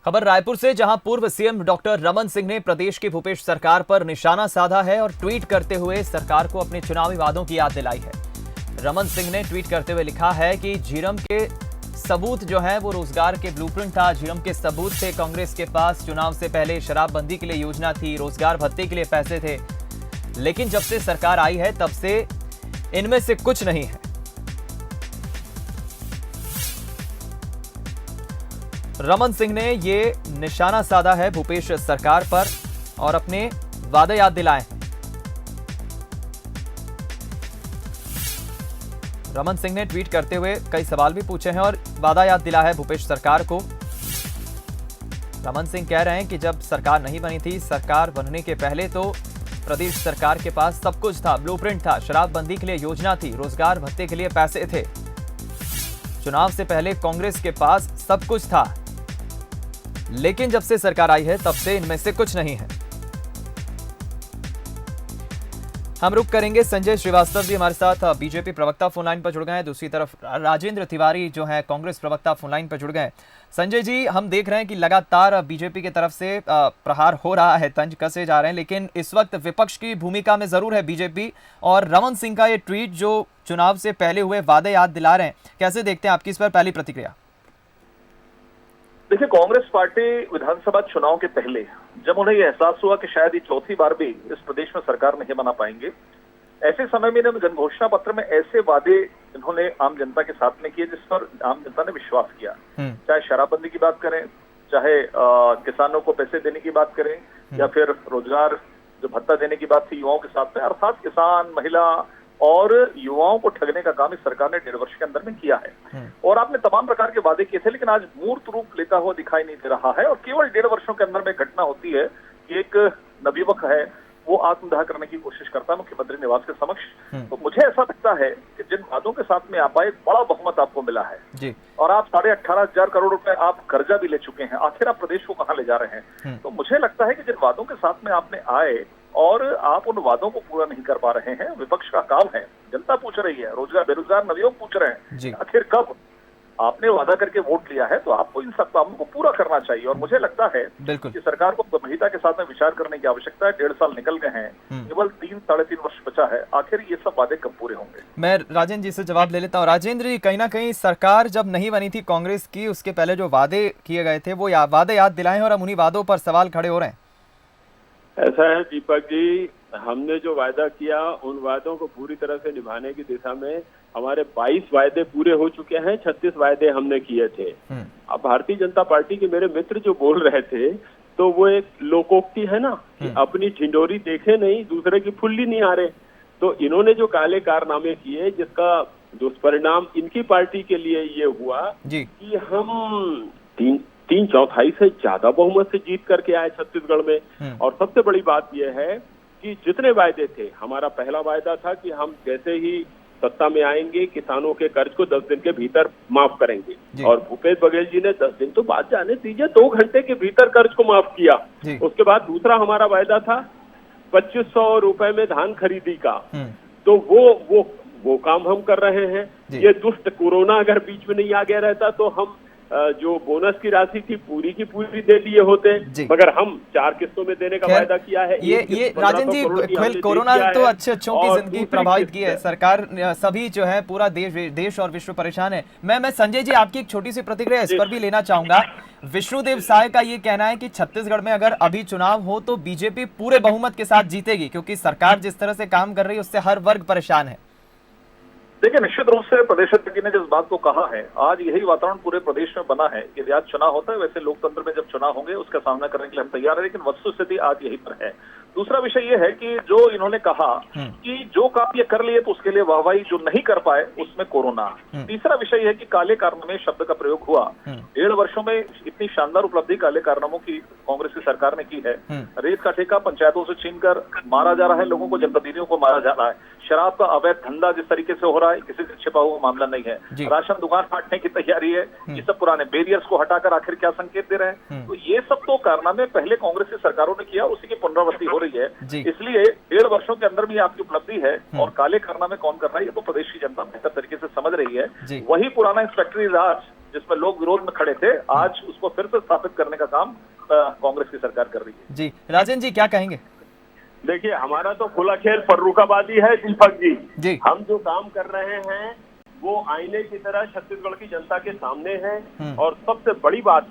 खबर रायपुर से, जहां पूर्व सीएम डॉक्टर रमन सिंह ने प्रदेश की भूपेश सरकार पर निशाना साधा है और ट्वीट करते हुए सरकार को अपने चुनावी वादों की याद दिलाई है। रमन सिंह ने ट्वीट करते हुए लिखा है कि झीरम के सबूत जो है वो रोजगार के ब्लूप्रिंट था। झीरम के सबूत थे कांग्रेस के पास। चुनाव से पहले शराबबंदी के लिए योजना थी, रोजगार भत्ते के लिए पैसे थे, लेकिन जब से सरकार आई है तब से इनमें से कुछ नहीं है। रमन सिंह ने ये निशाना साधा है भूपेश सरकार पर और अपने वादे याद दिलाए हैं। रमन सिंह ने ट्वीट करते हुए कई सवाल भी पूछे हैं और वादा याद दिला है भूपेश सरकार को। रमन सिंह कह रहे हैं कि जब सरकार नहीं बनी थी, सरकार बनने के पहले तो प्रदेश सरकार के पास सब कुछ था, ब्लूप्रिंट था, शराबबंदी के लिए योजना थी, रोजगार भत्ते के लिए पैसे थे। चुनाव से पहले कांग्रेस के पास सब कुछ था, लेकिन जब से सरकार आई है तब से इनमें से कुछ नहीं है। हम रुक करेंगे। संजय श्रीवास्तव जी हमारे साथ बीजेपी प्रवक्ता फोन लाइन पर जुड़ गए हैं। दूसरी तरफ राजेंद्र तिवारी जो है कांग्रेस प्रवक्ता फोन लाइन पर जुड़ गए। संजय जी, हम देख रहे हैं कि लगातार बीजेपी की तरफ से प्रहार हो रहा है, तंज कसे जा रहे हैं, लेकिन इस वक्त विपक्ष की भूमिका में जरूर है बीजेपी। और रमन सिंह का ये ट्वीट जो चुनाव से पहले हुए वादे याद दिला रहे हैं, कैसे देखते हैं? आपकी इस पर पहली प्रतिक्रिया। देखिए, कांग्रेस पार्टी विधानसभा चुनाव के पहले जब उन्हें यह एहसास हुआ कि शायद ये चौथी बार भी इस प्रदेश में सरकार नहीं बना पाएंगे, ऐसे समय में इन्होंने जनघोषणा पत्र में ऐसे वादे इन्होंने आम जनता के साथ में किए जिस पर आम जनता ने विश्वास किया। चाहे शराबबंदी की बात करें, चाहे किसानों को पैसे देने की बात करें, या फिर रोजगार जो भत्ता देने की बात थी युवाओं के साथ में, अर्थात किसान, महिला और युवाओं को ठगने का काम इस सरकार ने 1.5 वर्ष के अंदर में किया है। और आपने तमाम प्रकार के वादे किए थे, लेकिन आज मूर्त रूप लेता हुआ दिखाई नहीं दे रहा है। और केवल 1.5 वर्षों के अंदर में घटना होती है कि एक नवयुवक है, वो आत्मदाह करने की कोशिश करता है मुख्यमंत्री निवास के समक्ष। तो मुझे ऐसा लगता है कि जिन वादों के साथ में आप आए, बड़ा बहुमत आपको मिला है जी। और आप 18,500 करोड़ रुपए आप कर्जा भी ले चुके हैं। आखिर आप प्रदेश को कहां ले जा रहे हैं? तो मुझे लगता है कि जिन वादों के साथ में आपने आए और आप उन वादों को पूरा नहीं कर पा रहे हैं, विपक्ष का काम है। जनता पूछ रही है, रोजगार बेरोजगार नवयुवक पूछ रहे हैं, आखिर कब? आपने वादा करके वोट लिया है तो आपको इन सब कामों को पूरा करना चाहिए। और मुझे लगता है कि सरकार को गंभीरता के साथ में विचार करने की आवश्यकता है। 1.5 साल निकल गए हैं, केवल 3-3.5 वर्ष बचा है। आखिर ये सब वादे कब पूरे होंगे? मैं राजेंद्र जी से जवाब ले लेता हूँ। राजेंद्र जी, कहीं ना कहीं सरकार जब नहीं बनी थी कांग्रेस की, उसके पहले जो वादे किए गए थे वो वादे याद दिलाए हैं और हम उन्हीं वादों पर सवाल खड़े हो रहे हैं। ऐसा है दीपक जी, हमने जो वादा किया उन वादों को पूरी तरह से निभाने की दिशा में हमारे 22 वायदे पूरे हो चुके हैं। 36 वायदे हमने किए थे। अब भारतीय जनता पार्टी के मेरे मित्र जो बोल रहे थे, तो वो एक लोकोक्ति है ना कि अपनी ढिंडोरी देखे नहीं, दूसरे की फुल्ली नहीं आ रहे। तो इन्होंने जो काले कारनामे किए, जिसका दुष्परिणाम इनकी पार्टी के लिए ये हुआ कि हम 3/4 से ज्यादा बहुमत से जीत करके आए छत्तीसगढ़ में। और सबसे बड़ी बात यह है कि जितने वायदे थे, हमारा पहला वायदा था कि हम जैसे ही सत्ता में आएंगे किसानों के कर्ज को 10 दिन के भीतर माफ करेंगे। और भूपेश बघेल जी ने 10 दिन तो बात जाने दीजिए, 2 घंटे के भीतर कर्ज को माफ किया। उसके बाद दूसरा हमारा वायदा था 2500 रुपए में धान खरीदी का, तो वो काम हम कर रहे हैं। ये दुष्ट कोरोना अगर बीच में नहीं आ गया रहता तो हम जो बोनस की राशि थी पूरी की पूरी दे दिए होते, मगर हम 4 किस्तों में देने का वायदा किया है। ये राजन जी, कोरोना तो अच्छों की जिंदगी प्रभावित की है। सरकार सभी जो है पूरा देश और विश्व परेशान है। मैं संजय जी, आपकी एक छोटी सी प्रतिक्रिया इस पर भी लेना चाहूंगा। विष्णुदेव साय का ये कहना है कि छत्तीसगढ़ में अगर अभी चुनाव हो तो बीजेपी पूरे बहुमत के साथ जीतेगी, क्योंकि सरकार जिस तरह से काम कर रही है उससे हर वर्ग परेशान है। देखिए, निश्चित रूप से प्रदेश अध्यक्ष जी ने जिस बात को कहा है, आज यही वातावरण पूरे प्रदेश में बना है कि आज चुनाव होता है, वैसे लोकतंत्र में जब चुनाव होंगे उसका सामना करने के लिए हम तैयार हैं। लेकिन वस्तुस्थिति आज यही पर है। दूसरा विषय ये है कि जो इन्होंने कहा कि जो काम ये कर लिए तो उसके लिए वाहवाही, जो नहीं कर पाए उसमें कोरोना। तीसरा विषय है कि काले कारनामे शब्द का प्रयोग हुआ। 1.5 वर्षों में इतनी शानदार उपलब्धि काले कारनामों की कांग्रेस की सरकार ने की है। रेत का ठेका पंचायतों से छीनकर मारा जा रहा है, लोगों को, जनप्रतिनिधियों को मारा जा रहा है। शराब का अवैध धंधा जिस तरीके से हो रहा है, किसी से छिपा हुआ मामला नहीं है। राशन दुकान हटने की तैयारी है। ये सब पुराने बैरियर्स को हटाकर आखिर क्या संकेत दे रहे हैं? तो ये सब तो कारनामे पहले कांग्रेस की सरकारों ने किया, उसी की पुनरावृत्ति हो रही है। इसलिए 1.5 वर्षों के अंदर भी आपकी उपलब्धि है। और काले कारनामे कौन कर रहा है ये तो प्रदेश की जनता बेहतर तरीके से समझ रही है। वही पुराना इंस्पेक्टरी राज जिसमें लोग विरोध में खड़े थे, आज उसको फिर से स्थापित करने का काम कांग्रेस की सरकार कर रही है। जी राजन जी क्या कहेंगे? देखिए, हमारा तो खुला खेल फर्रुखाबादी है दीपक जी। हम जो काम कर रहे हैं वो आईने की तरह छत्तीसगढ़ की जनता के सामने है। और सबसे बड़ी बात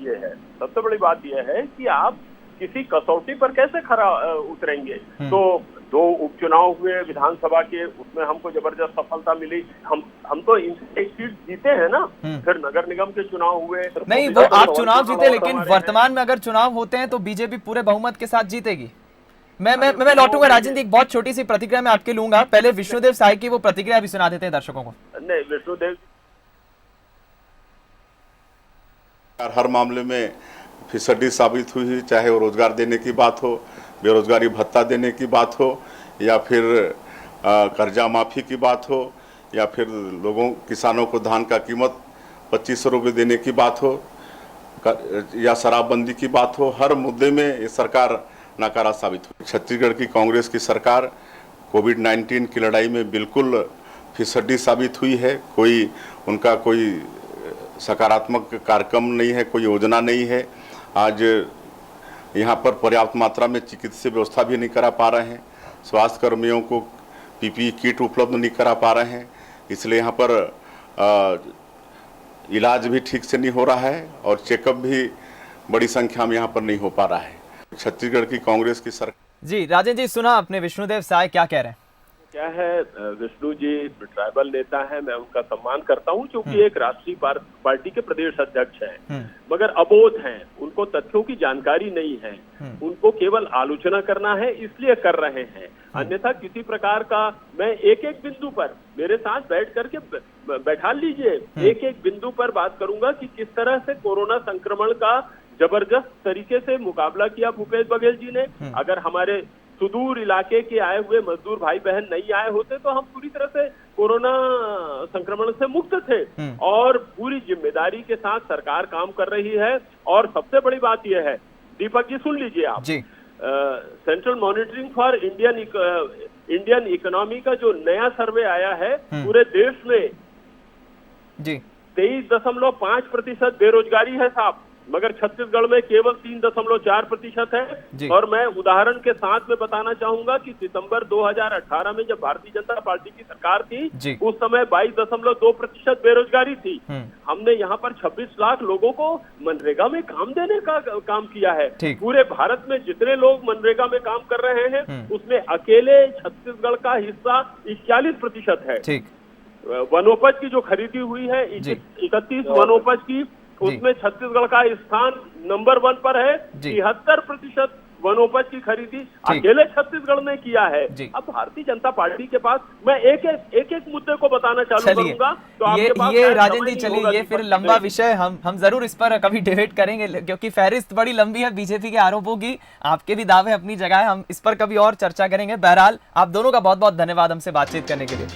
यह है कि आप किसी कसौटी पर कैसे खरा उतरेंगे। तो 2 उपचुनाव हुए विधानसभा के, उसमें हमको जबरदस्त सफलता मिली। हम तो इनसे एक सीट जीते हैं ना। फिर नगर निगम के चुनाव हुए। नहीं, वो आप चुनाव जीते, लेकिन वर्तमान में अगर चुनाव होते हैं तो बीजेपी पूरे बहुमत के साथ जीतेगी। मैं लौटूंगा राजन जी, एक बहुत छोटी सी प्रतिक्रिया मैं आपके लूंगा। पहले विष्णुदेव साय की वो प्रतिक्रिया भी सुना देते हैं दर्शकों को। नहीं, विष्णुदेव हर मामले में फिसड्डी साबित हुई, चाहे वो रोजगार देने की बात हो, बेरोजगारी भत्ता देने की बात हो, या फिर कर्जा माफी की बात हो, या फिर किसानों को धान का कीमत 2500 रुपये देने की बात हो, या शराबबंदी की बात हो। हर मुद्दे में ये सरकार नाकारा साबित हुई। छत्तीसगढ़ की कांग्रेस की सरकार कोविड-19 की लड़ाई में बिल्कुल फिसड्डी साबित हुई है। उनका कोई सकारात्मक कार्यक्रम नहीं है, कोई योजना नहीं है। आज यहाँ पर पर्याप्त मात्रा में चिकित्सीय व्यवस्था भी नहीं करा पा रहे हैं, स्वास्थ्य कर्मियों को पीपीई किट उपलब्ध नहीं करा पा रहे हैं, इसलिए यहाँ पर इलाज भी ठीक से नहीं हो रहा है और चेकअप भी बड़ी संख्या में यहाँ पर नहीं हो पा रहा है। छत्तीसगढ़ की कांग्रेस की सरकार। जी राजन जी, सुना आपने विष्णुदेव साय क्या कह रहे हैं? क्या है, विष्णु जी ट्राइबल नेता है, मैं उनका सम्मान करता हूं, क्योंकि एक राष्ट्रीय पार्टी के प्रदेश अध्यक्ष हैं, मगर अबोध हैं, उनको तथ्यों की जानकारी नहीं है। उनको केवल आलोचना करना है, इसलिए कर रहे हैं। अन्यथा किसी प्रकार का, मैं एक बिंदु पर मेरे साथ बैठ करके बैठा लीजिए, एक बिंदु पर बात करूंगा कि किस तरह से कोरोना संक्रमण का जबरदस्त तरीके से मुकाबला किया भूपेश बघेल जी ने। अगर हमारे सुदूर इलाके के आए हुए मजदूर भाई बहन नहीं आए होते तो हम पूरी तरह से कोरोना संक्रमण से मुक्त थे। और पूरी जिम्मेदारी के साथ सरकार काम कर रही है। और सबसे बड़ी बात यह है, दीपक जी सुन लीजिए आप, central monitoring for Indian economy का जो नया सर्वे आया है, पूरे देश में 23.5% बेरोजगारी है साहब, मगर छत्तीसगढ़ में केवल 3.4% है। और मैं उदाहरण के साथ में बताना चाहूंगा कि सितंबर 2018 में जब भारतीय जनता पार्टी की सरकार थी, उस समय 22.2% बेरोजगारी थी। हमने यहाँ पर 26 लाख लोगों को मनरेगा में काम देने का काम किया है। पूरे भारत में जितने लोग मनरेगा में काम कर रहे हैं, उसमें अकेले छत्तीसगढ़ का हिस्सा 41% है। वनोपज की जो खरीदी हुई है 31 वनोपज की, उसमें छत्तीसगढ़ का स्थान नंबर 1 पर है। 73% वनोपज की खरीदी अकेले छत्तीसगढ़ ने किया है। अब भारतीय जनता पार्टी के पास, मैं एक मुद्दे को बताना चालू करूंगा तो आपके पास ये राजन जी चलिए, ये फिर लंबा विषय, हम जरूर इस पर कभी डिबेट करेंगे, क्योंकि फहरिस्त बड़ी लंबी है बीजेपी के आरोपों की। आपके भी दावे अपनी जगह है, हम इस पर कभी और चर्चा करेंगे। बहरहाल आप दोनों का बहुत बहुत धन्यवाद हमसे बातचीत करने के लिए।